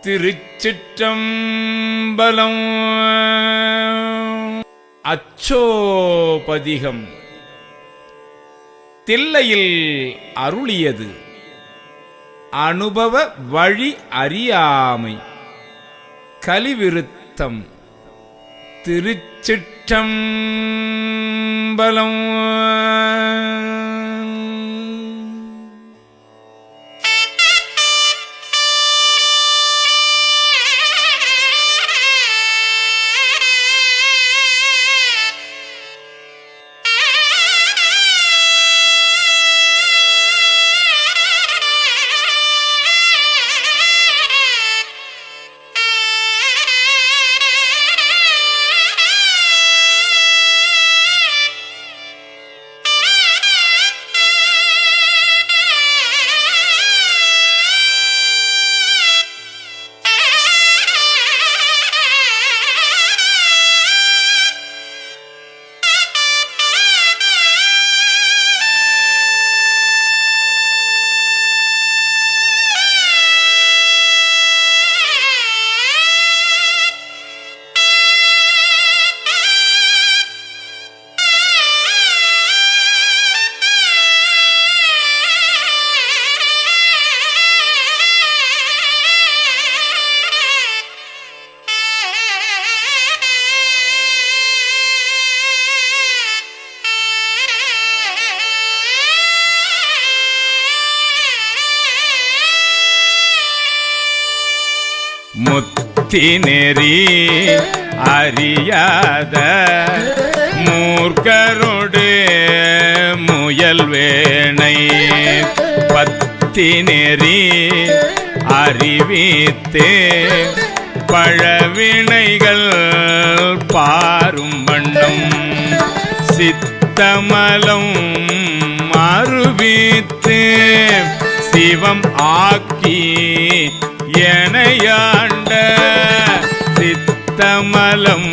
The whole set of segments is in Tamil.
திருச்சிற்றம்பலம். அச்சோபதிகம். தில்லையில் அருளியது அனுபவ வழி அறியாமை. கலிவிருத்தம். திருச்சிற்றம்பலம். முத்தி நெறி அறியாத மூர்க்கரோடு முயல்வேனை பத்தி நெறி அறிவித்தே பழவினைகள் பாரும் வண்ணம் சித்தமலம் அருவித்து சிவம் ஆக்கி எனையாண்ட சித்தமலம்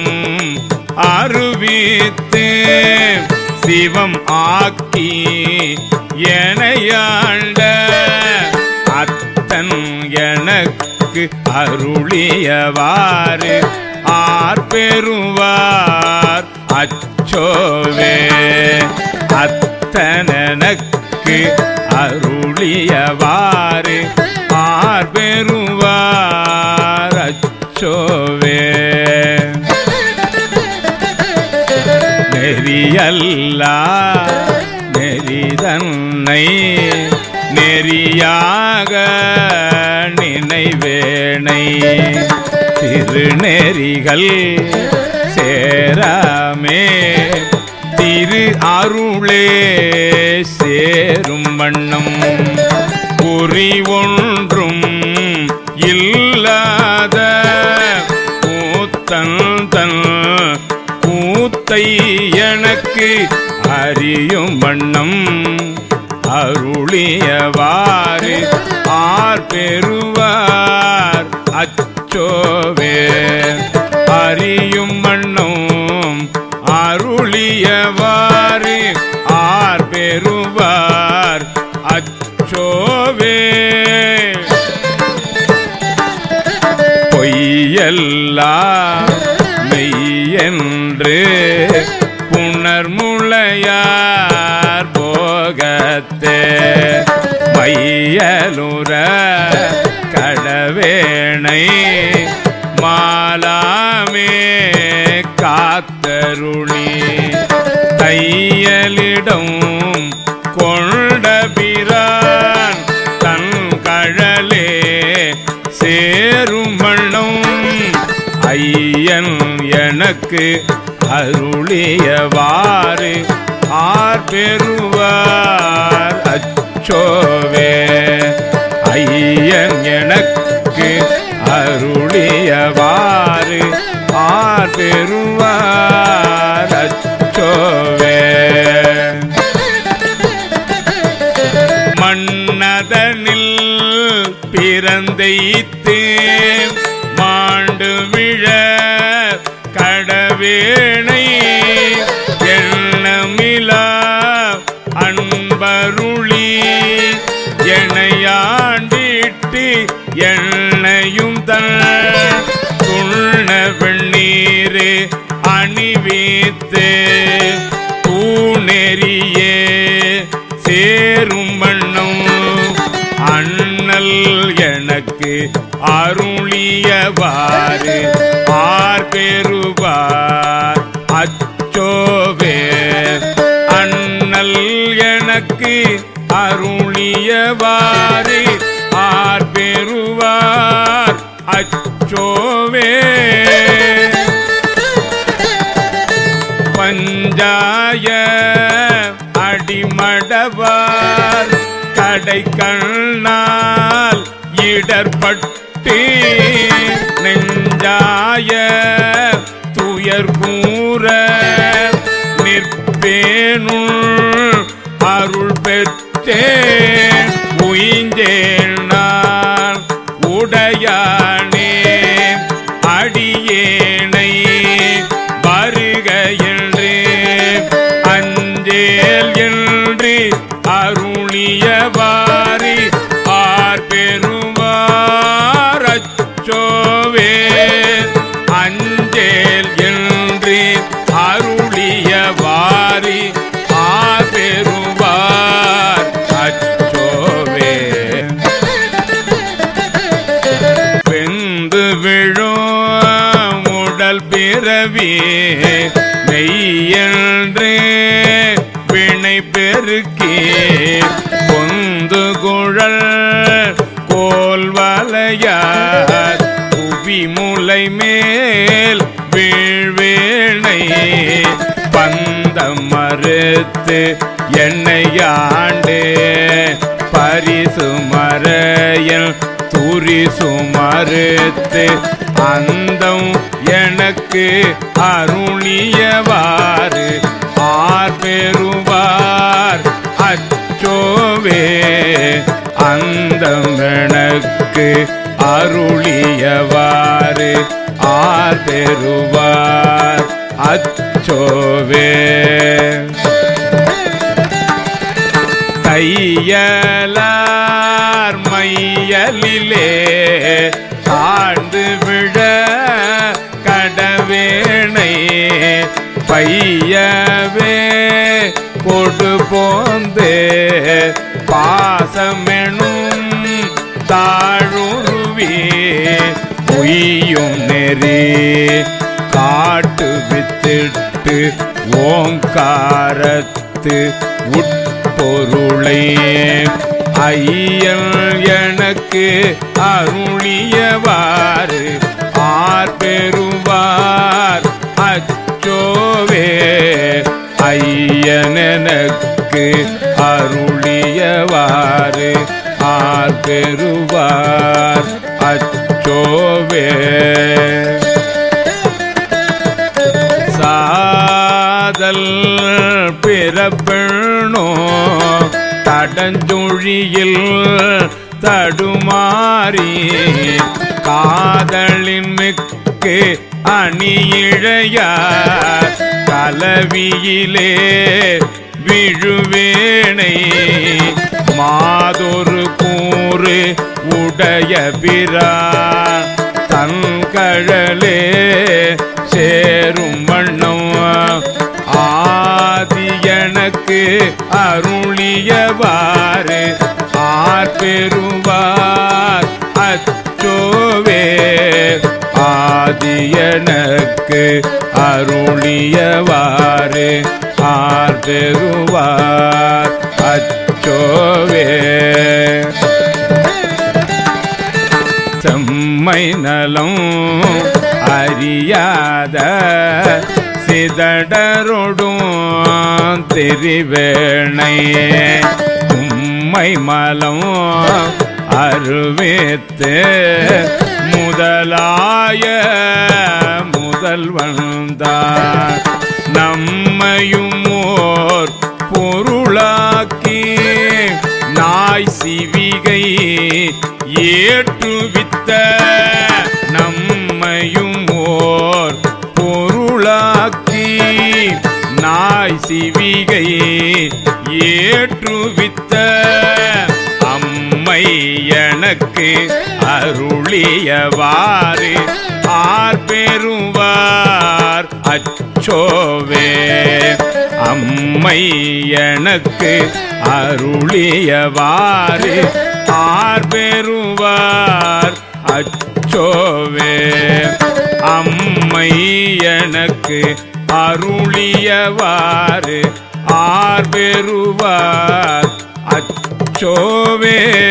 அருவித்து சிவம் ஆக்கி எனையாண்ட அத்தன் எனக்கு அருளியவாறு ஆர்பெறுவார் அச்சோவே. அத்தனக்கு அருளியவாறு ஆர்பெறுவார் அச்சோவே. நெறியல்லா நெறிதன்னை நெறியாக நினைவேனை திருநெறிகள் சேராமே திரு அருளே சேரும் வண்ணம் குறி ஒன்றும் இல்லாத கூத்தன் தன் கூத்தை எனக்கு அறியும் வண்ணம் அருளியவாறு ஆர்பெறுவார் அச்சோவே. அறியும் வண்ணம் அருளியவாறு ஆர்பெறுவார் அச்சோவே. பொய்யெல்லாம் மெய்யென்று புணர்முளையார் போகத்தே மையலுற கடவேணை மாலாமே காத்தருளி தையலிடம் கொண்டபிரான் தன் கழலே சேரும் வண்ணம் ஐயன் எனக்கு அருளியவாறு ஆர்பெறுவார் அச்சோவே. ஐயன் எனக்கு அருளியவாறு ஆர்பெறுவார் அச்சோவே. மன்னதனில் பிறந்தைத்து மாண்டு விழ கடவேணை எண்ணமிலா அன்பருளி எனையாண்டிட்டு எண்ணெய் அணியும் தன் துண்ண வெண்ணீரே அணிவித்து தூணெறியே சேரும் வண்ணம் அண்ணல் எனக்கு அருளியவாறு ஆர் பெறுவார் அச்சோவே அண்ணல் எனக்கு அருளியவாறு ஆர் பெறுவார் அச்சோவே பஞ்சாய அடிமடவார் கடை கண்ணால் இடர்பட்டு நெஞ்சாய துயர் கூற நிற்பேனுள் அருள் பெற்றே உயிஞ்சேன் நான் உடையானே அடியேனை வருக என்று அஞ்சேல் என்று அருளியவாரி ஆர் பெறுவார் அச்சோவே அஞ்சேல் என்று அருளியவாரி ஆர் பெறுவார் அச்சோவே வெந்து விழும் உடல் பிறவி மெய்யென்று வினை பெருக்கி பொந்து குழல் கோல் வலையார் புவிமுலை மேல் வீழ்வேணை பந்தம் மறுத்து என்னையாண்டு பரிசு மறையல் துரிசு மறுத்து அந்தம் எனக்கு அருளியவாறு ஆர் பெறுவார் அச்சோவே அந்தம் எனக்கு அருளியவாறு ஆர் பெறுவார் அச்சோவே தையலார் மையலிலே தாழ்ந்து விழ கடவேணை பையவே கொடு போந்தே பாசமெனும் தாழுருவி பொய்யும் நெறி காட்டு வித்திட்டு ஓங்காரத்து உட்பொருளை ஐயன் எனக்கு அருளியவாறு ஆர் பெறுவார் அச்சோவே ஐயன் எனக்கு அருளியவாறு ஆர் பெறுவார் அச்சோவே சாதல் பிறப்பெண்ணோ தடஞ்சொழியில் தடுமாறி காதலின் மிக்கு அணியிழையார் கலவியிலே விழுவேனை மாதொரு கூறு உடைய பிரான் தன்கழலே சேரும் வண்ணம் ஆதி எனக்கு அருளியவாறு ஆர் பெறுவார் அச்சோவே ஆதி எனக்கு அருளியவாறு ஆர் பெறுவார் அச்சோவே செம்மை நலம் அறியாத சிதடரொடும் திரிவேணை உம்மை மலம் அருவித்து முதலாய முதல்வந்தார் நம்மையும் ஓர் பொருளாக்கி நாய் சிவிகை ஏற்றுவித்த நம்மையும் ஓர் பொருளாக்கி நாய் சிவிகை ஏற்றுவித்த அம்மை எனக்கு அருளியவாறு ஆர் பெறுவார் அச்சோவே. அம்மை எனக்கு அருளியவாறு ஆர் பெறுவார் அச்சோவே. அம்மை எனக்கு அருளியவாறு ஆர் பெறுவார் அச்சோவே.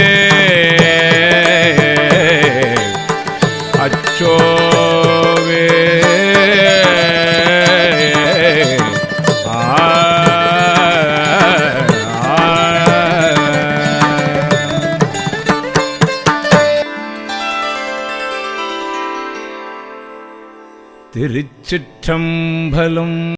அச்சோவே. திருச்சிற்றம்பலம்.